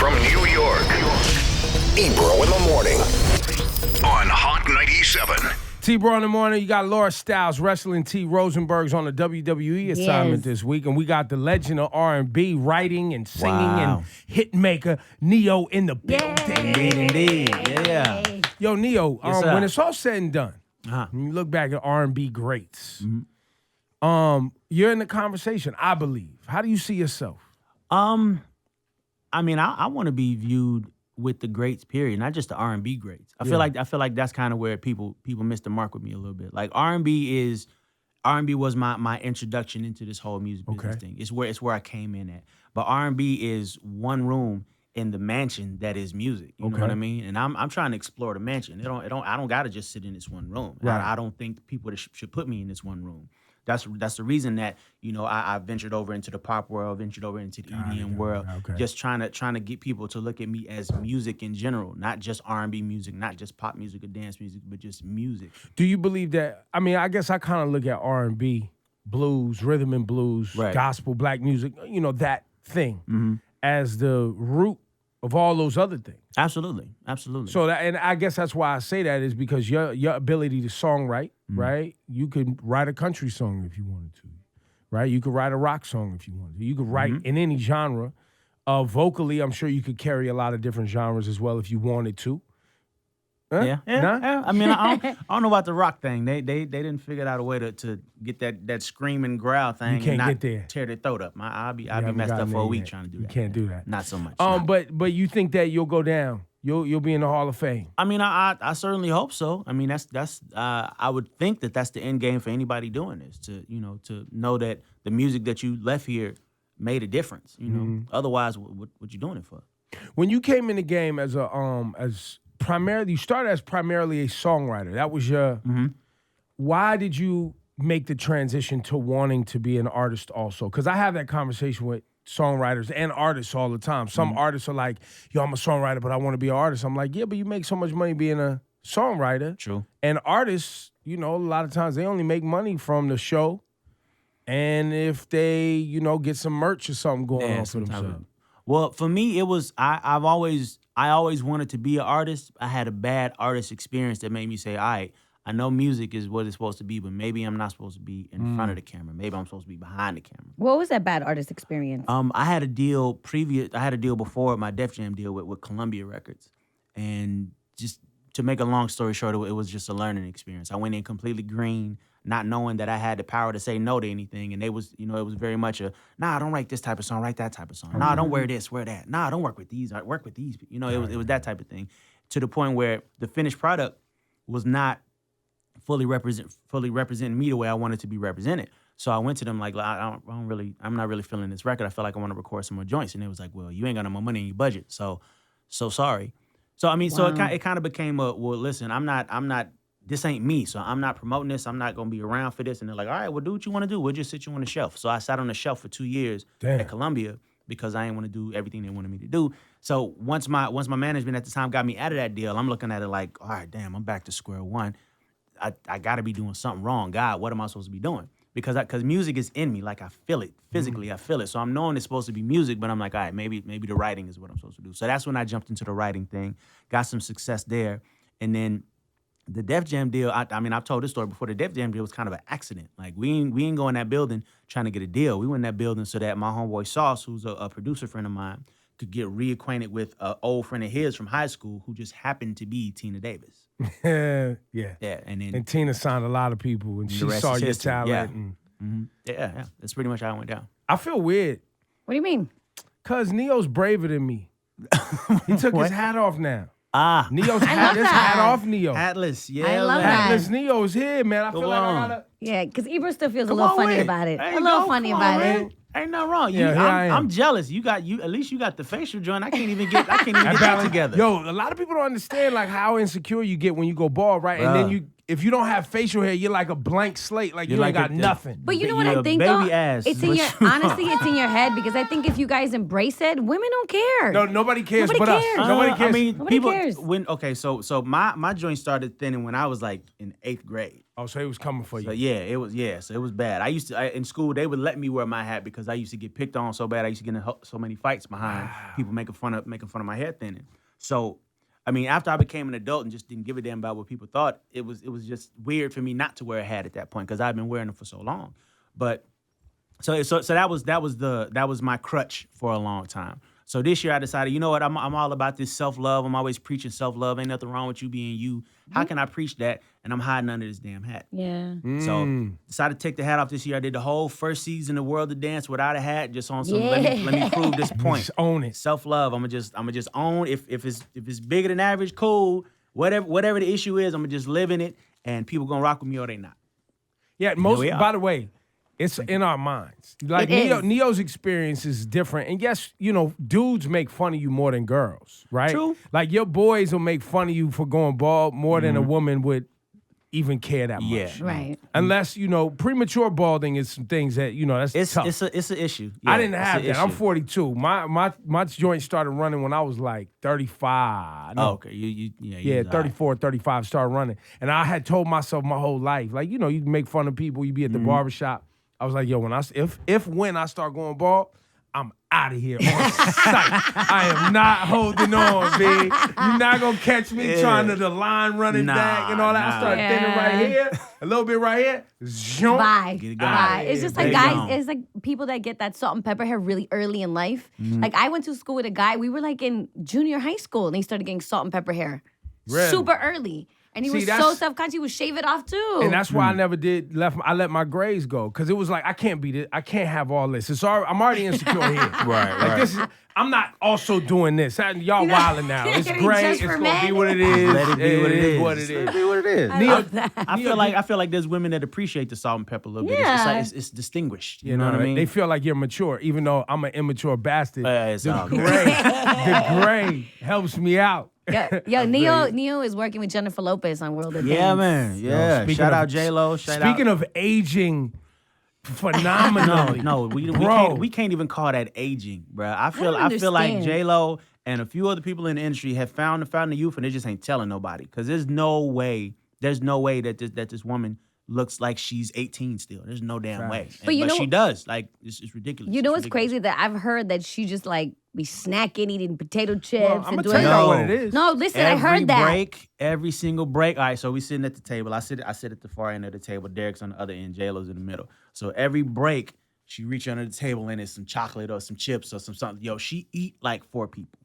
from New York. Ebro in the Morning on Hot 97. T-Bro in the Morning, you got Laura Styles, Wrestling T. Rosenberg's on the WWE assignment this week, and we got the legend of R&B, writing and singing and hit maker, Neo in the building. Indeed. Yeah. Yo, Neo, Yes, when it's all said and done, when you look back at R&B greats, you're in the conversation, I believe. How do you see yourself? I mean, I want to be viewed with the greats, period, not just the R&B greats. I feel like that's kind of where people miss the mark with me a little bit. Like R&B was my introduction into this whole music business thing. It's where I came in at. But R&B is one room in the mansion that is music. You know what I mean? And I'm trying to explore the mansion. I don't gotta just sit in this one room. Right. I don't think people should put me in this one room. That's the reason that, I ventured over into the pop world, ventured over into the EDM world, just trying to get people to look at me as music in general, not just R&B music, not just pop music or dance music, but just music. Do you believe that? I mean, I guess I kind of look at R&B, blues, rhythm and blues, gospel, black music, that thing as the root of all those other things. Absolutely. So and I guess that's why I say that is because your ability to songwrite, right? You could write a country song if you wanted to, right? You could write a rock song if you wanted to. You could write in any genre. Vocally, I'm sure you could carry a lot of different genres as well if you wanted to. Huh? Yeah. Nah? I mean, I don't know about the rock thing. They didn't figure out a way to get that scream and growl thing. You can't and not get there. Tear their throat up. I'll be messed up for a week trying to do that. You can't do that. Not so much. But you think that you'll go down? You'll be in the Hall of Fame. I mean, I certainly hope so. I mean, that's I would think that's the end game for anybody doing this, to know that the music that you left here made a difference. Otherwise, what you doing it for? When you came in the game as you started as primarily a songwriter. That was your. Why did you make the transition to wanting to be an artist also? Because I have that conversation with songwriters and artists all the time. Some artists are like, yo, I'm a songwriter, but I want to be an artist. I'm like, yeah, but you make so much money being a songwriter. True. And artists, a lot of times they only make money from the show. And if they, get some merch or something going on for themselves. Well, for me, it was I always wanted to be an artist. I had a bad artist experience that made me say, all right, I know music is what it's supposed to be, but maybe I'm not supposed to be in front of the camera. Maybe I'm supposed to be behind the camera. What was that bad artist experience? I had a deal before my Def Jam deal with Columbia Records. And just to make a long story short, it was just a learning experience. I went in completely green, not knowing that I had the power to say no to anything. And it was very much nah, don't write this type of song, write that type of song. Nah, don't wear this, wear that. Nah, don't work with these, work with these. It was that type of thing. To the point where the finished product was not fully representing me the way I wanted to be represented. So I went to them like, I'm not really feeling this record. I feel like I want to record some more joints. And it was like, well, you ain't got no more money in your budget. So sorry. So I mean, so it kind of became listen, I'm not, this ain't me. So I'm not promoting this. I'm not going to be around for this. And they're like, all right, well, do what you want to do. We'll just sit you on the shelf. So I sat on the shelf for 2 years at Columbia because I didn't want to do everything they wanted me to do. So once my management at the time got me out of that deal, I'm looking at it like, all right, damn, I'm back to square one. I got to be doing something wrong. God, what am I supposed to be doing? Because music is in me. Like, I feel it. Physically, I feel it. So I'm knowing it's supposed to be music, but I'm like, all right, maybe the writing is what I'm supposed to do. So that's when I jumped into the writing thing, got some success there. And then the Def Jam deal, I mean, I've told this story before. The Def Jam deal was kind of an accident. Like, we ain't go in that building trying to get a deal. We went in that building so that my homeboy Sauce, who's a producer friend of mine, could get reacquainted with an old friend of his from high school who just happened to be Tina Davis. Yeah. And Tina signed a lot of people, and she saw your talent. Yeah. That's pretty much how it went down. I feel weird. What do you mean? Because Neo's braver than me. He took his hat off now. Neo's hat. This hat off, Neo. Atlas, yeah. I love that. Atlas Neo's here, man. I feel like I gotta. Yeah, because Ebro still feels a little funny about it. A little funny about it. Ain't nothing wrong. Yeah, I'm jealous. At least you got the facial joint. I can't even get that together. Yo, a lot of people don't understand like how insecure you get when you go bald, right? And then if you don't have facial hair, you're like a blank slate. Like you ain't got nothing. But you know what I think, baby though? ass. It's in your honestly, it's in your head because I think if you guys embrace it, women don't care. No, nobody cares Nobody but cares. us. Nobody cares. I mean, Nobody people cares. so my joint started thinning when I was like in 8th grade. Oh, so he was coming for you. So so it was bad. In school, they would let me wear my hat because I used to get picked on so bad. I used to get in so many fights behind people making fun of my hair thinning. So, I mean, after I became an adult and just didn't give a damn about what people thought, it was just weird for me not to wear a hat at that point because I've been wearing them for so long. But so that was my crutch for a long time. So this year I decided, you know what, I'm all about this self-love. I'm always preaching self-love. Ain't nothing wrong with you being you. How can I preach that? And I'm hiding under this damn hat. Yeah. So decided to take the hat off this year. I did the whole first season of World of Dance without a hat, just on some let me prove this point. Just own it. Self-love. I'ma just own if it's bigger than average, cool. Whatever the issue is, I'ma just live in it and people gonna rock with me or they not. Yeah, by the way, it's in our minds. Like Neo's experience is different. And yes, dudes make fun of you more than girls, right? True. Like your boys will make fun of you for going bald more than a woman would even care that much. Yeah. Right. Unless, premature balding is some things that, that's tough. It's an issue. Yeah, I didn't have that. issue. I'm 42. My joint started running when I was like 35. Oh, okay. You 34, 35 started running. And I had told myself my whole life, like, you make fun of people, you be at the barbershop. I was like, yo, when I start going bald, I'm out of here on sight. I am not holding on, B. You're not going to catch me trying to the line running back and all that. I started thinning right here, a little bit right here. Zoom. Bye. Get it Bye. going. It's just like guys, it's like people that get that salt and pepper hair really early in life. Like I went to school with a guy, we were like in junior high school and he started getting salt and pepper hair. Really? Super early. And he was so self-conscious, he would shave it off too. And that's why I never I let my grays go. Because it was like, I can't beat it. I can't have all this. I'm already insecure here. Right. This is, I'm not also doing this. Y'all wilding now. It's great. It's going to be what it is. Let it be what it is. What it is. Be what it is. I love that. I feel like there's women that appreciate the salt and pepper a little bit. Yeah. It's distinguished. You know what I mean? They feel like you're mature, even though I'm an immature bastard. It's all good. The gray helps me out. Yo, Neo is working with Jennifer Lopez on World of Dance. Yeah, man. Yeah. Shout Shout out J-Lo. Speaking of aging phenomenally. No, we can't even call that aging, bro. I feel like J-Lo and a few other people in the industry have found the youth and they just ain't telling nobody. Because there's no way that this woman looks like she's 18 still. There's no damn way. But she does. Like, it's ridiculous. You know what's crazy? That I've heard that she just like be snacking, eating potato chips. I'm and gonna doing tell you what it is. No, listen, I heard that. Every single break. All right, so we sitting at the table. I sit at the far end of the table. Derek's on the other end. J-Lo's in the middle. So every break, she reach under the table and it's some chocolate or some chips or something. Yo, she eat like 4 people.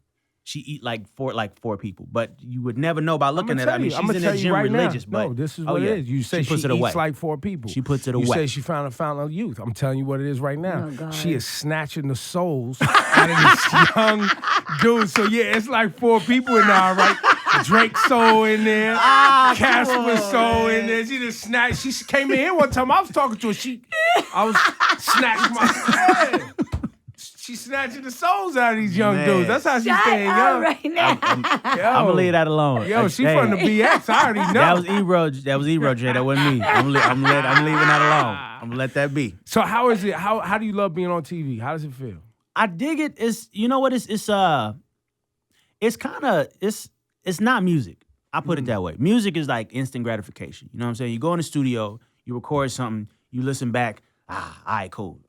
She eat like four people, but you would never know by looking at her. I mean, she's in the gym religious, but no, this is what it is. You say she eats like 4 people. She puts it away. You say she found a fountain of youth. I'm telling you what it is right now. Oh, God. She is snatching the souls out of this young dude. So yeah, it's like 4 people in there, right? Drake's soul in there, Casper's soul in there. She just snatched. She came in here one time. I was talking to her. I was snatching my head. She's snatching the souls out of these young dudes. That's how she's staying young. Right now. I'm gonna leave that alone. Yo, she from the BX. I already know. That was Ebro, Jay. That wasn't me. I'm leaving that alone. I'm gonna let that be. So how is it? How do you love being on TV? How does it feel? I dig it. It's not music. I put it that way. Music is like instant gratification. You know what I'm saying? You go in the studio, you record something, you listen back. All right, cool.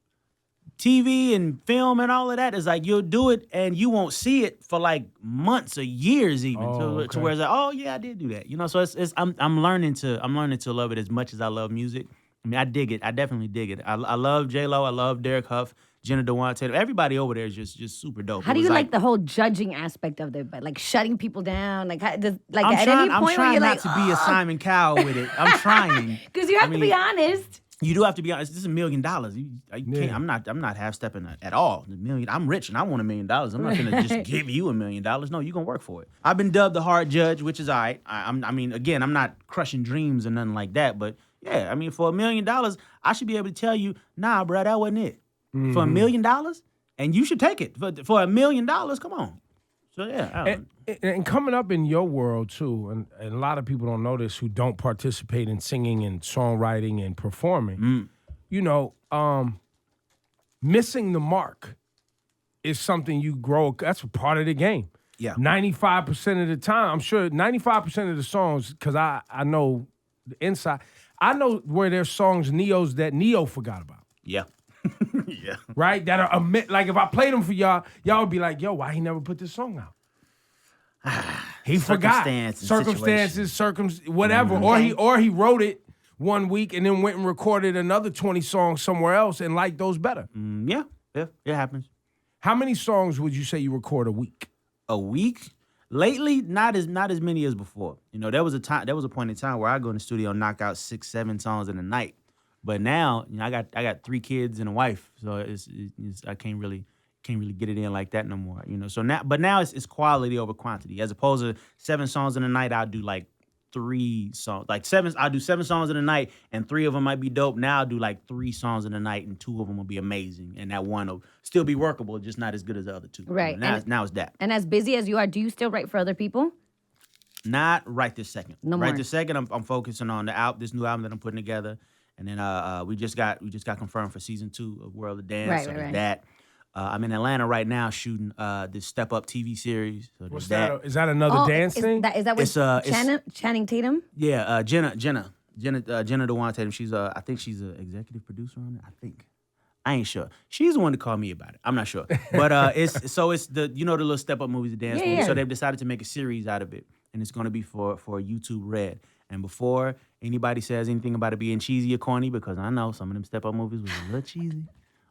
TV and film and all of that is like you'll do it and you won't see it for like months or years even to where it's like, oh yeah, I did do that. You know, so I'm learning to love it as much as I love music. I mean, I dig it. I definitely dig it. I love J-Lo. I love Derek Huff, Jenna Dewan Tatum. Everybody over there is just super dope. How do you like the whole judging aspect of it? But like shutting people down, like at any point I'm where trying you're not like, to be a Simon Cowell with it. I'm trying because you have to be honest. You do have to be honest. This is $1 million. You can't. I'm not half stepping at all. I'm rich and I want $1 million. I'm not gonna just give you $1 million. No, you're gonna work for it. I've been dubbed the hard judge, which is all right. I mean, again, I'm not crushing dreams or nothing like that. But yeah, I mean, for $1 million, I should be able to tell you, nah, bro, that wasn't it. Mm-hmm. For $1 million, and you should take it. For $1 million, come on. So yeah. And coming up in your world too, and a lot of people don't know this who don't participate in singing and songwriting and performing. You know, missing the mark is something you grow. That's a part of the game. Yeah. 95% of the time, I'm sure 95% of the songs, because I know the inside. I know where there's songs that Neo forgot about. Yeah. Yeah. Right? That are like if I played them for y'all would be like, yo, why he never put this song out? He forgot. Circumstances, whatever. Okay. Or he wrote it one week and then went and recorded another 20 songs somewhere else and liked those better. Yeah, it happens. How many songs would you say you record a week? A week? Lately, not as many as before. There was a point in time where I go in the studio and knock out 6-7 songs in a night. But now, I got 3 kids and a wife, so it's I can't really get it in like that no more. So now it's quality over quantity. As opposed to 7 songs in a night, I'll do like 3 songs. I'll do 7 songs in a night, and 3 of them might be dope. Now I'll do like 3 songs in a night, and 2 of them will be amazing, and that one will still be workable, just not as good as the other 2. Right. Now it's that. And as busy as you are, do you still write for other people? Not right this second. No right more. this second, I'm focusing on this new album that I'm putting together, and then we just got confirmed for season 2 of World of Dance. Right, so right, there's right. that. I'm in Atlanta right now shooting this Step Up TV series. So What's there's that? Is that another dance thing? Is that what It's, Channing Tatum? Yeah, Jenna DeWan Tatum. She's I think she's an executive producer on it. I think. I ain't sure. She's the one to call me about it. I'm not sure. But it's the the little Step Up movies, the dance movies. Yeah. So they've decided to make a series out of it, and it's going to be for YouTube Red. And before anybody says anything about it being cheesy or corny, because I know some of them Step Up movies was a little cheesy,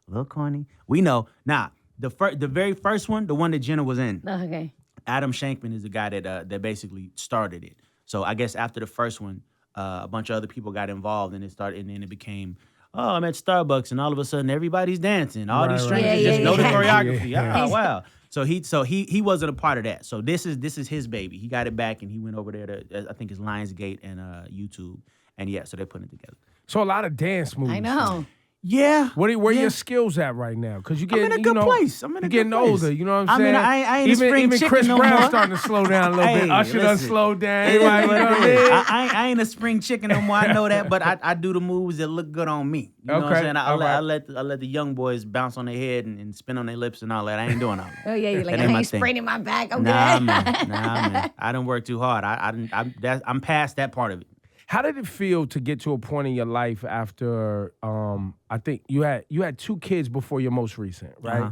a little corny. We know. Nah, the very first one, the one that Jenna was in. Oh, okay. Adam Shankman is the guy that basically started it. So I guess after the first one, a bunch of other people got involved, and then it became, oh, I'm at Starbucks, and all of a sudden everybody's dancing. All these strangers just know the choreography. Yeah. Oh, wow. So he wasn't a part of that. So this is his baby. He got it back, and he went over there to I think it's Lionsgate and YouTube, and so they're putting it together. So a lot of dance movies. I know. Yeah. Where your skills at right now? Because you I'm getting, in a good place. I'm in a you're good getting place. older. You know what I'm I mean, saying? I ain't a spring even chicken Chris no Brown's more. starting to slow down a little bit. Hey, Usher done listen. slowed down. It is Everybody, what you know it what I is. mean? I ain't a spring chicken no more. I know that, but I do the moves that look good on me. You know what I'm saying? I let the young boys bounce on their head and spin on their lips and all that. I ain't doing all that. Oh, yeah, you're like, That ain't I my ain't thing. spraining my back. I'm Nah, good. man. I done work too hard. I'm past that part of it. How did it feel to get to a point in your life after I think you had 2 kids before your most recent, right? Uh-huh.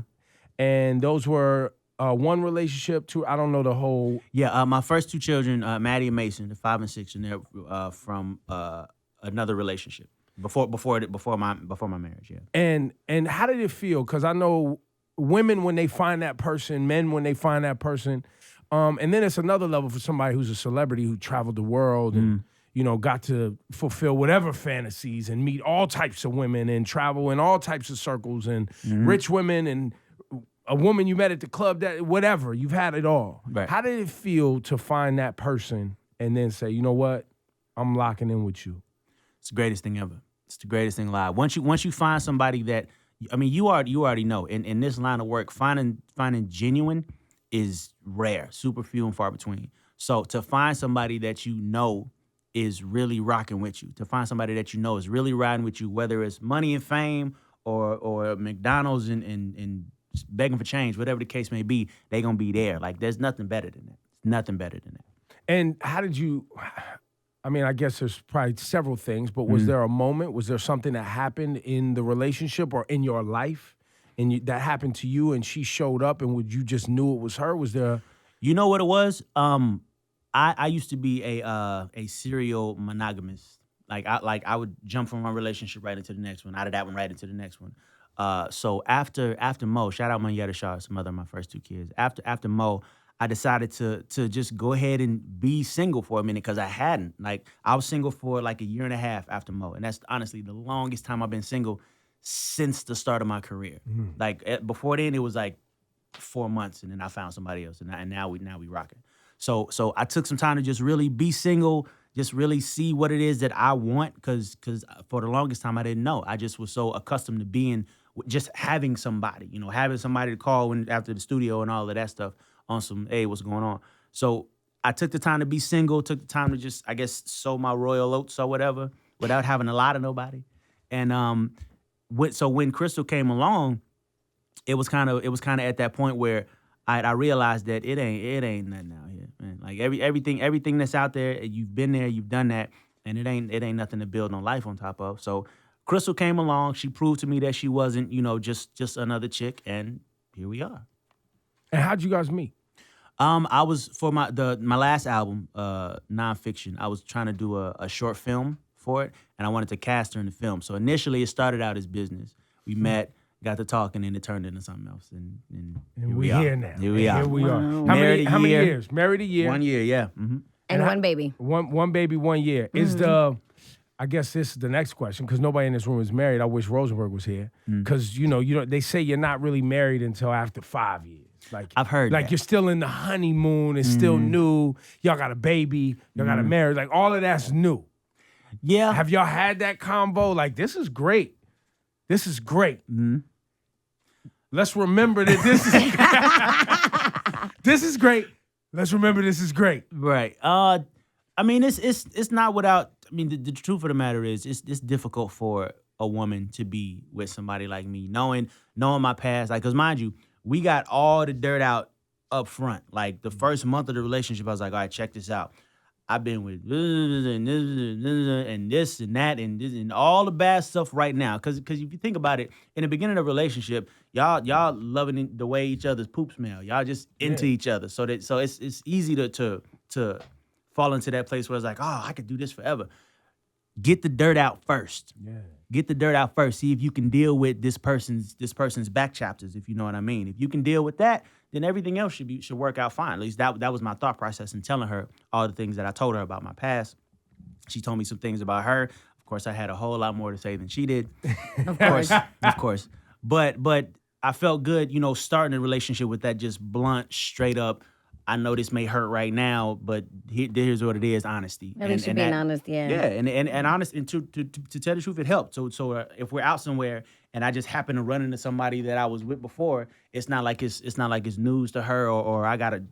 And those were one relationship, 2. I don't know the whole. Yeah, my first 2 children, Maddie and Mason, they're 5 and 6, and they're from another relationship before my marriage. Yeah. And how did it feel? Because I know women when they find that person, men when they find that person, and then it's another level for somebody who's a celebrity who traveled the world and got to fulfill whatever fantasies and meet all types of women and travel in all types of circles and rich women and a woman you met at the club, that whatever, you've had it all. Right. How did it feel to find that person and then say, you know what, I'm locking in with you? It's the greatest thing ever. It's the greatest thing alive. Once you find somebody that, I mean, you already know. In this line of work, finding genuine is rare, super few and far between. So to find somebody that you know is really rocking with you, to find somebody that you know is really riding with you, whether it's money and fame or McDonald's and begging for change, whatever the case may be, they gonna be there. Like there's nothing better than that. Nothing better than that. And how did you, I mean, I guess there's probably several things, but was there a moment, was there something that happened in the relationship or in your life and that happened to you and she showed up and you just knew it was her? Was there? You know what it was? I used to be a serial monogamist. I would jump from one relationship right into the next one, out of that one right into the next one. So after Mo, shout out Manetta Shaw, it's the mother of my first 2 kids. After Mo, I decided to just go ahead and be single for a minute because I hadn't. I was single for like a year and a half after Mo, and that's honestly the longest time I've been single since the start of my career. Before then, it was like 4 months, and then I found somebody else, and now we rocking. So I took some time to just really be single, just really see what it is that I want, because for the longest time I didn't know. I just was so accustomed to being, just having somebody, having somebody to call after the studio and all of that stuff on some, hey, what's going on? So I took the time to be single, took the time to just, I guess, sow my royal oats or whatever, without having a lot of nobody. And so when Crystal came along, it was kind of at that point where I realized that it ain't nothing out here, man. Like everything that's out there, you've been there, you've done that, and it ain't nothing to build no life on top of. So Crystal came along. She proved to me that she wasn't, just another chick, and here we are. And how'd you guys meet? I was for my last album, nonfiction. I was trying to do a short film for it, and I wanted to cast her in the film. So initially, it started out as business. We met, got to talking, and it turned into something else. And we're here now. Here we are. Here we are. Wow. How many years? Married a year. 1 year, yeah. Mm-hmm. And one baby. One baby, 1 year. Is I guess this is the next question, because nobody in this room is married. I wish Rosenberg was here. Because, they say you're not really married until after 5 years. Like I've heard like that. You're still in the honeymoon. It's still new. Y'all got a baby. Y'all got a marriage. Like all of that's new. Yeah. Have y'all had that combo? Like, this is great. This is great. Let's remember that this is this is great. Let's remember this is great. Right. I mean, it's not without. I mean, the truth of the matter is, it's difficult for a woman to be with somebody like me, knowing my past. Like, cause mind you, we got all the dirt out up front. Like the first month of the relationship, I was like, all right, check this out. I've been with and this and that and all the bad stuff right now. Cause if you think about it, in the beginning of the relationship, y'all loving the way each other's poop smell. Y'all just into each other. So it's easy to fall into that place where it's like, oh, I could do this forever. Get the dirt out first. Yeah. Get the dirt out first. See if you can deal with this person's back chapters, if you know what I mean. If you can deal with that, then everything else should work out fine. At least that was my thought process in telling her all the things that I told her about my past. She told me some things about her. Of course, I had a whole lot more to say than she did. Of course. But I felt good, starting a relationship with that just blunt, straight up, I know this may hurt right now, but here's what it is: honesty. At least you're being honest, yeah. Yeah, and honest, and to tell the truth, it helped. So if we're out somewhere and I just happen to run into somebody that I was with before, it's not like it's news to her, or I gotta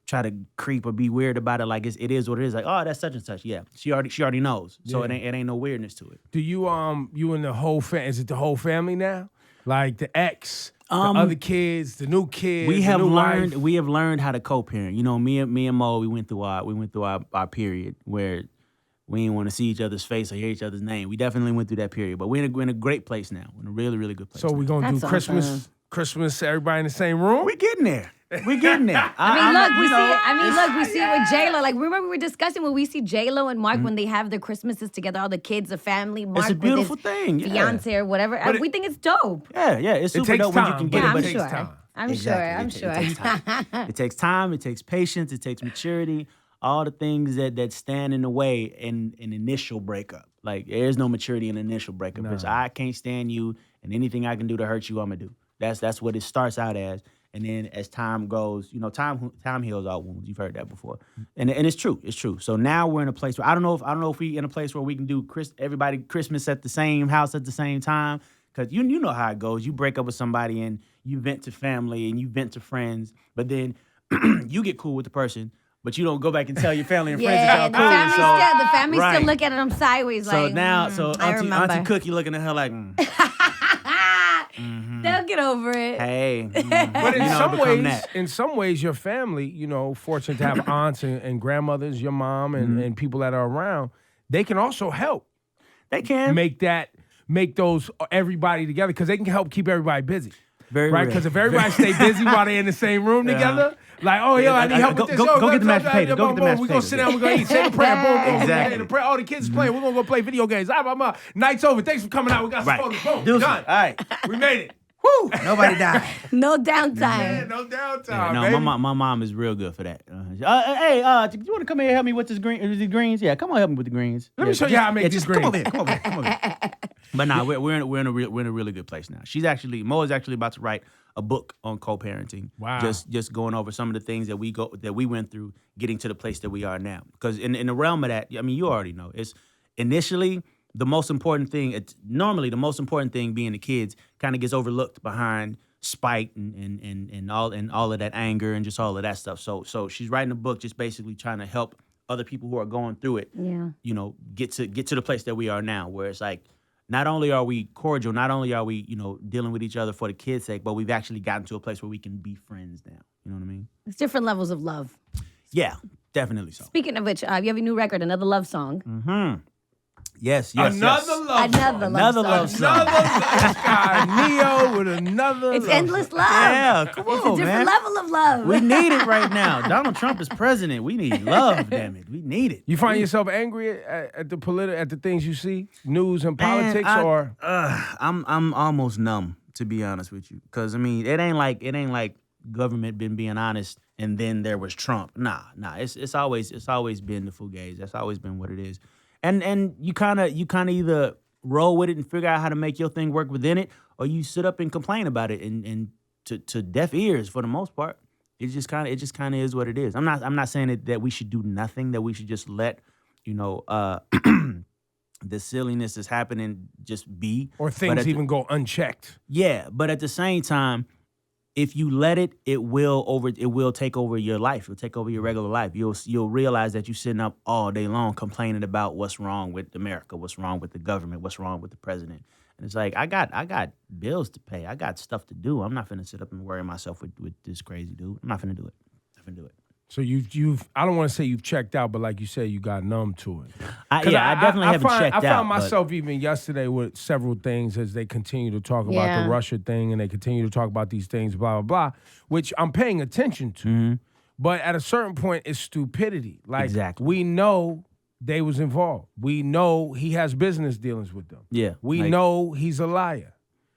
try to creep or be weird about it. Like it is what it is. Like, oh, that's such and such. Yeah, she already knows. So it ain't no weirdness to it. Do you you and the whole is it the whole family now? Like the ex? The other kids, the new kids. We have learned how to co-parent. Me and Mo, we went through our period where we didn't want to see each other's face or hear each other's name. We definitely went through that period, but we're in a great place now. We're in a really, really good place. So we're gonna do Christmas, everybody in the same room. We're getting there. We see it with J-Lo. Like, remember we were discussing when we see J-Lo and Mark when they have their Christmases together, all the kids, the family, Mark it's a beautiful thing. Yeah. fiance or whatever. We think it's dope. Yeah. It's super dope when you can get it. I'm it sure. takes time. I'm sure. It takes time. It takes time. It takes patience. It takes maturity. All the things that stand in the way in an initial breakup. Like, there's no maturity in an initial breakup. Because I can't stand you, and anything I can do to hurt you, I'm gonna do. That's what it starts out as. And then as time goes, time heals all wounds. You've heard that before, and it's true. It's true. So now we're in a place where I don't know if we in a place where we can do everybody Christmas at the same house at the same time. Because you know how it goes. You break up with somebody and you vent to family and you vent to friends, but then you get cool with the person, but you don't go back and tell your family and friends that y'all cool. The family still look at them sideways. So like, now, Auntie Cookie looking at her like. They'll get over it. Hey, but in some ways, your family, fortunate to have aunts and grandmothers, your mom and people that are around, they can also help. They can make those everybody together because they can help keep everybody busy. Very right, because if everybody stay busy while they're in the same room together, like, oh, yo, I need help with this. Go get the mashed potatoes. Go get the mashed potatoes. We're going to sit down, we're going to eat, say the prayer, boom, Exactly. All the kids playing, we're going to go play video games. Night's over. Thanks for coming out. We got some photos. Boom, done. All right. We made it. Woo! Nobody died. No downtime. Yeah, no downtime. Yeah, no, baby. my mom is real good for that. Hey, do you want to come here and help me with the greens? Yeah, come on, help me with the greens. Let me show you how I make these greens. Come over here. But nah, we're in a really good place now. Mo is actually about to write a book on co-parenting. Wow. Just going over some of the things that we went through, getting to the place that we are now. Because in the realm of that, I mean, you already know, it's initially. The most important thing, normally the most important thing being the kids kind of gets overlooked behind spite and all of that anger and just all of that stuff. So she's writing a book just basically trying to help other people who are going through it, get to the place that we are now, where it's like, not only are we cordial, not only are we, dealing with each other for the kids' sake, but we've actually gotten to a place where we can be friends now. You know what I mean? It's different levels of love. Yeah. Definitely so. Speaking of which, you have a new record, Another Love Song. Yes. Another love song. Another love song. This guy, Neo, with another It's love endless song. love. Yeah, come It's on, a different man. level of love. We need it right now. Donald Trump is president. We need love, damn it. We need it. You find yourself angry at the things you see, news and Man, politics, or I'm almost numb, to be honest with you, because I mean it ain't like government been being honest and then there was Trump. Nah. It's always been the fugazi. That's always been what it is. And you kind of either roll with it and figure out how to make your thing work within it, or you sit up and complain about it and to deaf ears for the most part. It just kind of is what it is. I'm not saying that we should do nothing, that we should just let the silliness that's happening just be, or things even go unchecked. Yeah, but at the same time, if you let it, it will take over your life. It'll take over your regular life. You'll realize that you're sitting up all day long complaining about what's wrong with America, what's wrong with the government, what's wrong with the president. And it's like I got bills to pay. I got stuff to do. I'm not finna sit up and worry myself with this crazy dude. I'm not finna do it. I'm not finna do it. So you've I don't want to say you've checked out, but like you said, you got numb to it. I definitely haven't checked out. I found myself even yesterday with several things as they continue to talk about the Russia thing and they continue to talk about these things, blah, blah, blah, which I'm paying attention to. Mm-hmm. But at a certain point, it's stupidity. Like, Exactly. we know they was involved. We know he has business dealings with them. Yeah, We like- know he's a liar.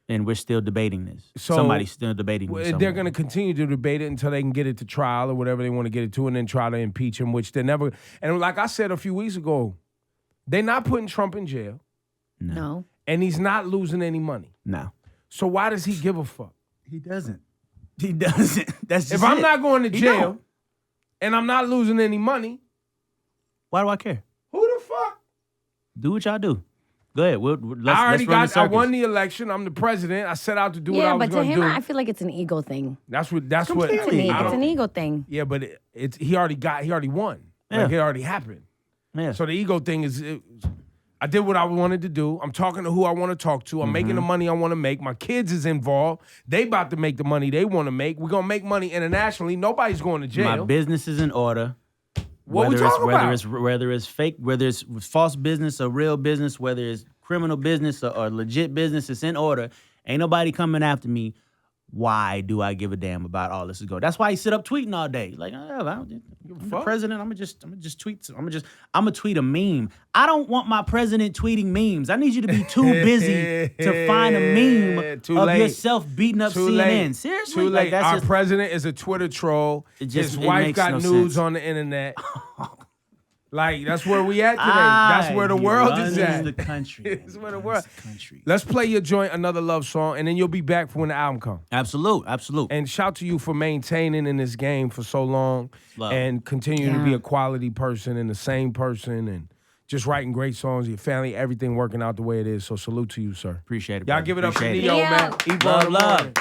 And we're still debating this. So Somebody's still debating this. They're going to continue to debate it until they can get it to trial or whatever they want to get it to, and then try to impeach him, which they're never. And like I said a few weeks ago, they're not putting Trump in jail, No. and he's not losing any money. No. So why does he give a fuck? He doesn't. That's just If I'm it. not going to He jail don't. and I'm not losing any money, Why do I care? who the fuck? Do what y'all do. Go ahead. Let's I already run the got. I circus. won the election. I'm the president. I set out to do what I Yeah, was but to going to him, do. I feel like it's an ego thing. That's what. It's an ego thing. Yeah, but it's he already won. Yeah. Like it already happened. Yeah. So the ego thing is, I did what I wanted to do. I'm talking to who I want to talk to. I'm making the money I want to make. My kids is involved. They about to make the money they want to make. We're gonna make money internationally. Nobody's going to jail. My business is in order. What we talking about? Whether it's fake, whether it's false business or real business, whether it's criminal business or legit business, it's in order. Ain't nobody coming after me. Why do I give a damn about all this is going? That's why he sit up tweeting all day. Like, I'm the president. I'm gonna just tweet. I'm gonna tweet a meme. I don't want my president tweeting memes. I need you to be too busy to find a meme Too of late. yourself beating up Too CNN. late. Seriously, Too late. Like, that's Our just, president is a Twitter troll. His it wife makes got no nudes sense. on the internet. Like, that's where we at today. Ah, That's where the he world runs is at. the country. It's where the Runs world. the country. Let's play your joint, Another Love Song, and then you'll be back for when the album comes. Absolute. And shout to you for maintaining in this game for so long Love. and continue to be Yeah. a quality person and the same person and just writing great songs, your family, everything working out the way it is. So salute to you, sir. Appreciate it. Y'all brother. give it up for Appreciate Neo, it. Neo. man. Ebro in the Love. Morning.